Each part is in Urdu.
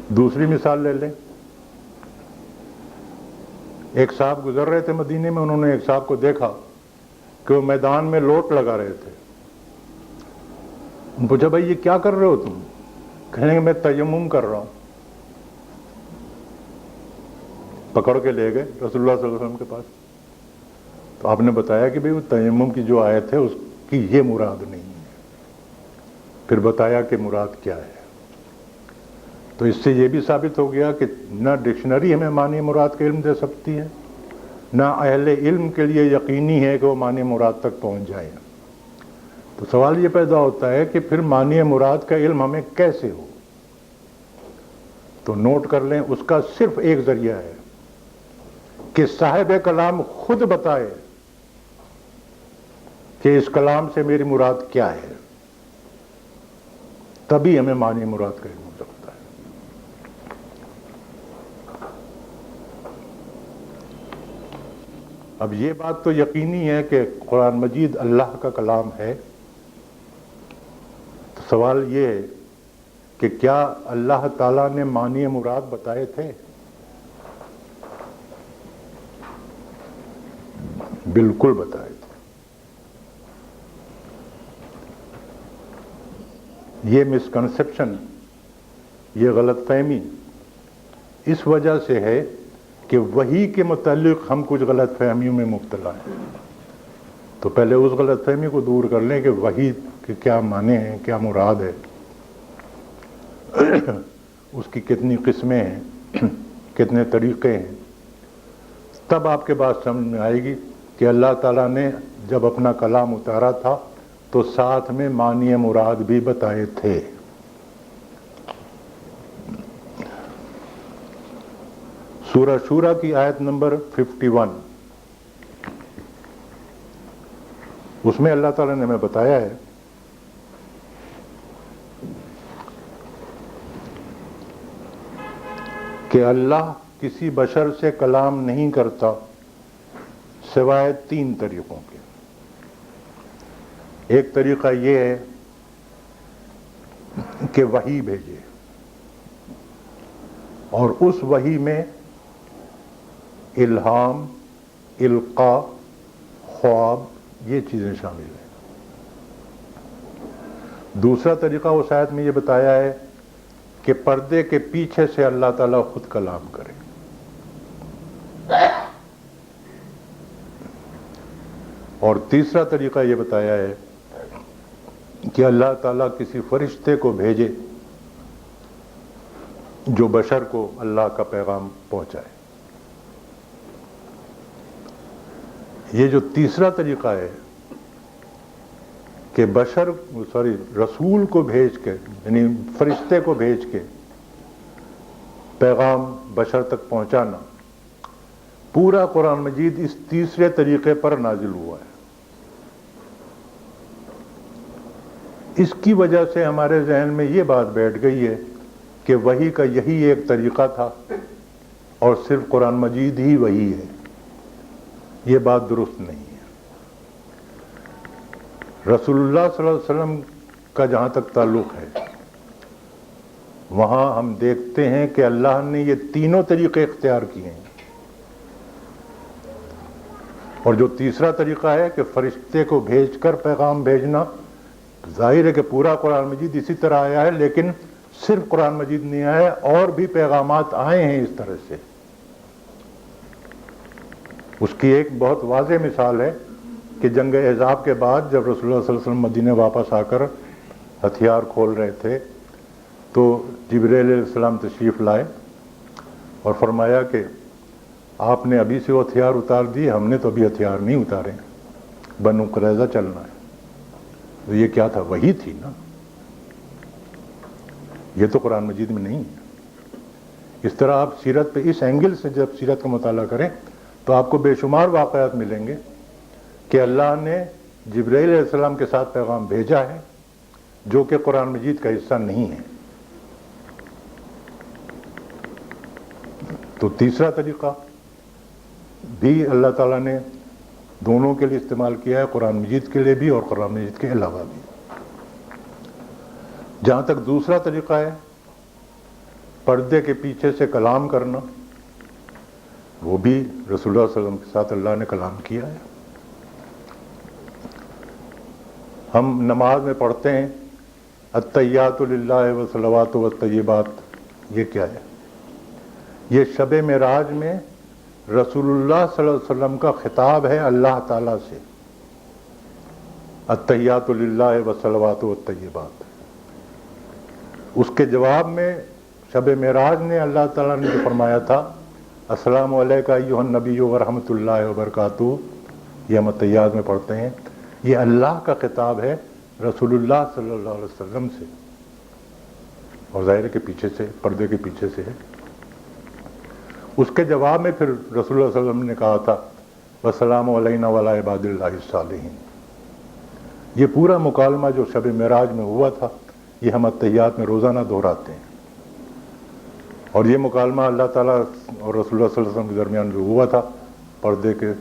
دوسری مثال لے لیں، ایک صاحب گزر رہے تھے مدینے میں، انہوں نے ایک صاحب کو دیکھا کہ وہ میدان میں لوٹ لگا رہے تھے. پوچھا بھائی یہ کیا کر رہے ہو تم؟ کہنے کہ میں تیمم کر رہا ہوں. پکڑ کے لے گئے رسول اللہ صلی اللہ علیہ وسلم کے پاس. تو آپ نے بتایا کہ بھئی وہ تیمم کی جو آیت ہے اس کی یہ مراد نہیں ہے. پھر بتایا کہ مراد کیا ہے. تو اس سے یہ بھی ثابت ہو گیا کہ نہ ڈکشنری ہمیں معنی مراد کا علم دے سکتی ہے، نہ اہل علم کے لیے یقینی ہے کہ وہ معنی مراد تک پہنچ جائیں. تو سوال یہ پیدا ہوتا ہے کہ پھر معنی مراد کا علم ہمیں کیسے ہو؟ تو نوٹ کر لیں، اس کا صرف ایک ذریعہ ہے کہ صاحب کلام خود بتائے کہ اس کلام سے میری مراد کیا ہے، تبھی ہمیں معنی مراد کا علم ہو سکتا ہے. اب یہ بات تو یقینی ہے کہ قرآن مجید اللہ کا کلام ہے. تو سوال یہ ہے کہ کیا اللہ تعالیٰ نے معنی مراد بتائے تھے؟ بالکل بتائے تھے. یہ مسکنسپشن، یہ غلط فہمی اس وجہ سے ہے کہ وحی کے متعلق ہم کچھ غلط فہمیوں میں مبتلا ہیں. تو پہلے اس غلط فہمی کو دور کر لیں کہ وحی کے کیا معنی ہیں، کیا مراد ہے، اس کی کتنی قسمیں ہیں، کتنے طریقے ہیں. تب آپ کے بات سمجھ میں آئے گی کہ اللہ تعالیٰ نے جب اپنا کلام اتارا تھا تو ساتھ میں معنی مراد بھی بتائے تھے. سورہ شورى کی آیت نمبر 51، اس میں اللہ تعالیٰ نے ہمیں بتایا ہے کہ اللہ کسی بشر سے کلام نہیں کرتا سوائے 3 طریقوں کے. ایک طریقہ یہ ہے کہ وحی بھیجے، اور اس وحی میں الہام، القاء، خواب، یہ چیزیں شامل ہیں. دوسرا طریقہ اس آیت میں یہ بتایا ہے کہ پردے کے پیچھے سے اللہ تعالیٰ خود کلام کرے. اور تیسرا طریقہ یہ بتایا ہے کہ اللہ تعالیٰ کسی فرشتے کو بھیجے جو بشر کو اللہ کا پیغام پہنچائے. یہ جو تیسرا طریقہ ہے کہ رسول کو بھیج کے، یعنی فرشتے کو بھیج کے پیغام بشر تک پہنچانا، پورا قرآن مجید اس تیسرے طریقے پر نازل ہوا ہے. اس کی وجہ سے ہمارے ذہن میں یہ بات بیٹھ گئی ہے کہ وحی کا یہی ایک طریقہ تھا اور صرف قرآن مجید ہی وحی ہے. یہ بات درست نہیں ہے. رسول اللہ صلی اللہ علیہ وسلم کا جہاں تک تعلق ہے، وہاں ہم دیکھتے ہیں کہ اللہ نے یہ تینوں طریقے اختیار کیے ہیں. اور جو تیسرا طریقہ ہے کہ فرشتے کو بھیج کر پیغام بھیجنا، ظاہر ہے کہ پورا قرآن مجید اسی طرح آیا ہے، لیکن صرف قرآن مجید نہیں آیا، اور بھی پیغامات آئے ہیں اس طرح سے. اس کی ایک بہت واضح مثال ہے کہ جنگ احزاب کے بعد جب رسول اللہ صلی اللہ علیہ وسلم مدینہ واپس آ کر ہتھیار کھول رہے تھے تو جبرائیل علیہ السلام تشریف لائے اور فرمایا کہ آپ نے ابھی سے وہ ہتھیار اتار دیے، ہم نے تو ابھی ہتھیار نہیں اتارے، بنو قریظہ چلنا ہے. تو یہ کیا تھا؟ وحی تھی نا. یہ تو قرآن مجید میں نہیں ہے. اس طرح آپ سیرت پہ اس اینگل سے جب سیرت کا مطالعہ کریں تو آپ کو بے شمار واقعات ملیں گے کہ اللہ نے جبرائیل علیہ السلام کے ساتھ پیغام بھیجا ہے جو کہ قرآن مجید کا حصہ نہیں ہے. تو تیسرا طریقہ بھی اللہ تعالیٰ نے دونوں کے لیے استعمال کیا ہے، قرآن مجید کے لیے بھی اور قرآن مجید کے علاوہ بھی. جہاں تک دوسرا طریقہ ہے پردے کے پیچھے سے کلام کرنا، وہ بھی رسول اللہ صلی اللہ علیہ وسلم کے ساتھ اللہ نے کلام کیا ہے۔ ہم نماز میں پڑھتے ہیں التحیات للہ والصلوات والطیبات، یہ کیا ہے؟ یہ شب معراج میں رسول اللہ صلی اللہ علیہ وسلم کا خطاب ہے اللہ تعالیٰ سے، التحیات للہ والصلوات والطیبات۔ اس کے جواب میں شب معراج نے اللہ تعالیٰ نے جو فرمایا تھا السلام علیکم ایھا النبی ورحمۃ اللہ وبرکاتہ، یہ ہم التحیات میں پڑھتے ہیں، یہ اللہ کا خطاب ہے رسول اللہ صلی اللہ علیہ وسلم سے، اور ظاہر کے پیچھے سے، پردے کے پیچھے سے ہے۔ اس کے جواب میں پھر رسول اللہ صلی اللہ علیہ وسلم نے کہا تھا والسلام علینا وعلی عباد اللہ الصالحین۔ یہ پورا مکالمہ جو شب معراج میں ہوا تھا یہ ہم التحیات میں روزانہ دہراتے ہیں، اور یہ مکالمہ اللہ تعالیٰ اور رسول اللہ صلی اللہ علیہ وسلم کے درمیان جو ہوا تھا پردے کے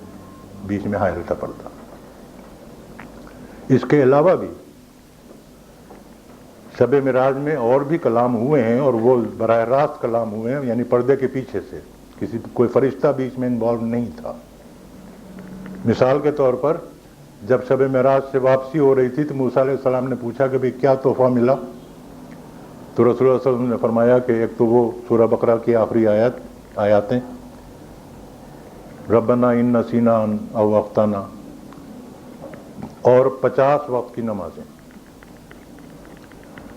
بیچ میں حائل تھا پردہ۔ اس کے علاوہ بھی شب معراج میں اور بھی کلام ہوئے ہیں، اور وہ براہ راست کلام ہوئے ہیں، یعنی پردے کے پیچھے سے، کوئی فرشتہ بیچ میں انوالو نہیں تھا۔ مثال کے طور پر جب شب معراج سے واپسی ہو رہی تھی تو موسیٰ علیہ السلام نے پوچھا کہ بھئی کیا تحفہ ملا؟ تو رسول اللہ صلی اللہ علیہ وسلم نے فرمایا کہ ایک تو وہ سورہ بقرہ کی آخری آیاتیں ربنا ان نسینا او اخطانا، اور 50 وقت کی نمازیں۔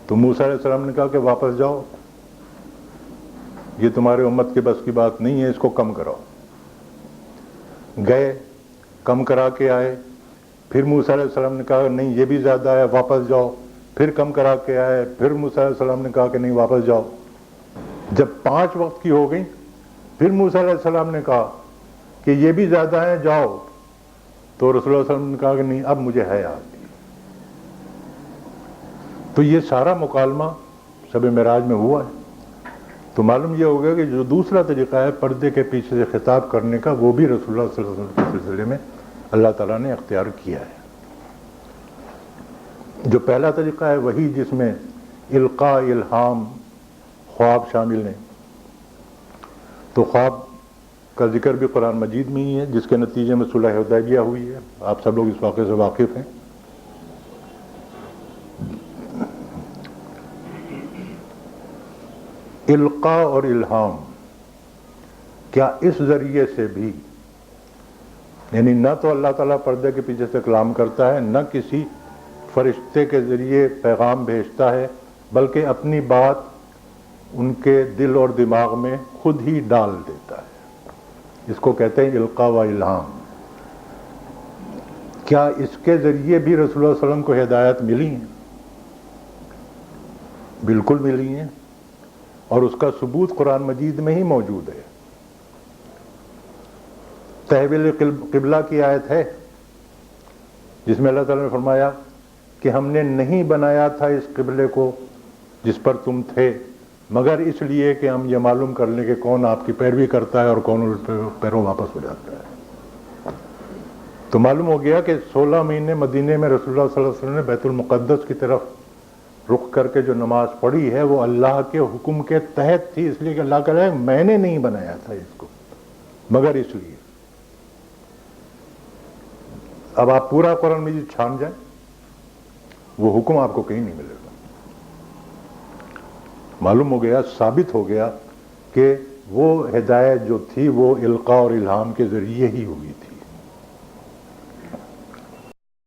تو موسیٰ علیہ السلام نے کہا کہ واپس جاؤ، یہ تمہارے امت کے بس کی بات نہیں ہے، اس کو کم کراؤ۔ گئے، کم کرا کے آئے، پھر موسیٰ علیہ السلام نے کہا نہیں یہ بھی زیادہ ہے، واپس جاؤ، پھر کم کرا کے آئے، پھر موسیٰ علیہ السلام نے کہا کہ نہیں واپس جاؤ۔ جب 5 وقت کی ہو گئی پھر موسیٰ علیہ السلام نے کہا کہ یہ بھی زیادہ ہے، جاؤ۔ تو رسول اللہ صلی اللہ علیہ وسلم نے کہا کہ نہیں اب مجھے ہے آتی۔ تو یہ سارا مکالمہ شب معراج میں ہوا ہے۔ تو معلوم یہ ہوگا کہ جو دوسرا طریقہ ہے پردے کے پیچھے سے خطاب کرنے کا، وہ بھی رسول اللہ صلی اللہ علیہ وسلم کے سلسلے میں اللہ تعالیٰ نے اختیار کیا ہے۔ جو پہلا طریقہ ہے وہی جس میں القاء، الہام، خواب شامل ہیں۔ تو خواب کا ذکر بھی قرآن مجید میں ہی ہے، جس کے نتیجے میں صلح حدیبیہ ہوئی ہے، آپ سب لوگ اس واقعے سے واقف ہیں۔ القاء اور الہام، کیا اس ذریعے سے بھی، یعنی نہ تو اللہ تعالیٰ پردے کے پیچھے سے کلام کرتا ہے، نہ کسی فرشتے کے ذریعے پیغام بھیجتا ہے، بلکہ اپنی بات ان کے دل اور دماغ میں خود ہی ڈال دیتا ہے۔ اس کو کہتے ہیں القاء و الہام۔ کیا اس کے ذریعے بھی رسول اللہ صلی اللہ علیہ وسلم کو ہدایت ملی ہیں؟ بالکل ملی ہیں، اور اس کا ثبوت قرآن مجید میں ہی موجود ہے۔ تحویل قبلہ کی آیت ہے جس میں اللہ تعالیٰ نے فرمایا کہ ہم نے نہیں بنایا تھا اس قبلے کو جس پر تم تھے، مگر اس لیے کہ ہم یہ معلوم کر لیں کہ کون آپ کی پیروی کرتا ہے اور کون پیروں واپس ہو جاتا ہے۔ تو معلوم ہو گیا کہ 16 مہینے مدینے میں رسول اللہ صلی اللہ علیہ وسلم نے بیت المقدس کی طرف رخ کر کے جو نماز پڑھی ہے وہ اللہ کے حکم کے تحت تھی، اس لیے کہ اللہ کہہ رہا ہے میں نے نہیں بنایا تھا اس کو، مگر اس لیے۔ اب آپ پورا قرآن مجید چھان جائیں، وہ حکم آپ کو کہیں نہیں ملے گا۔ معلوم ہو گیا، ثابت ہو گیا کہ وہ ہدایت جو تھی وہ القاء اور الہام کے ذریعے ہی ہوئی تھی۔